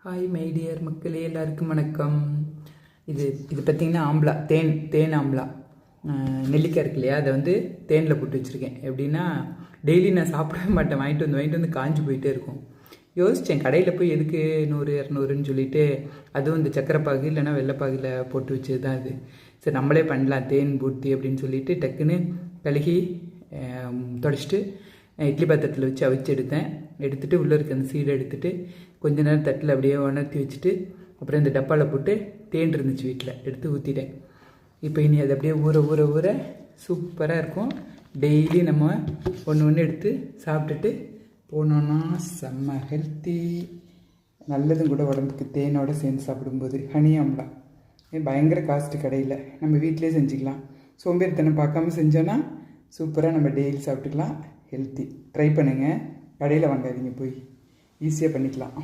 Hi my dear மக்களே, எல்லாருக்கும் வணக்கம். இது இது பார்த்திங்கன்னா ஆம்லா, தேன் ஆம்லா. நெல்லிக்காய் இருக்கு இல்லையா, அதை வந்து தேனில் போட்டு வச்சுருக்கேன். எப்படின்னா டெய்லி நான் சாப்பிடவே மாட்டேன், வாங்கிட்டு வந்து காஞ்சி போயிட்டே இருக்கும். யோசித்தேன் கடையில் போய் எதுக்கு 100-200ன்னு சொல்லிட்டு, அதுவும் இந்த சக்கரைப்பாகு இல்லைன்னா வெள்ளைப்பாகில் போட்டு வச்சது தான் இது. சரி நம்மளே பண்ணலாம் தேன் பூர்த்தி அப்படின்னு சொல்லிட்டு டக்குன்னு கழுகி தொடச்சிட்டு இட்லி பாத்திரத்தில் வச்சு அவிச்சு எடுத்துகிட்டு உள்ளே இருக்க அந்த சீடை எடுத்துகிட்டு கொஞ்ச நேரம் தட்டில் அப்படியே உணர்த்தி வச்சுட்டு அப்புறம் இந்த டப்பாவில் போட்டு தேன் இருந்துச்சு வீட்டில் எடுத்து ஊற்றிட்டேன். இப்போ இனி அது அப்படியே ஊற சூப்பராக இருக்கும். டெய்லி நம்ம ஒன்று எடுத்து சாப்பிட்டுட்டு போனோன்னா செம்ம ஹெல்த்தி, நல்லதும் கூட உடம்புக்கு. தேனோடு சேர்ந்து சாப்பிடும்போது ஹனி ஆம்லா பயங்கர காஸ்ட்டு, கடையில் நம்ம வீட்டிலே செஞ்சுக்கலாம். சோம்பேறித்தனம் பார்க்காம செஞ்சோன்னா சூப்பராக நம்ம டெய்லி சாப்பிட்டுக்கலாம். ஹெல்த்தி ட்ரை பண்ணுங்கள், கடையில் வாங்காதீங்க, போய் ஈஸியாக பண்ணிக்கலாம்.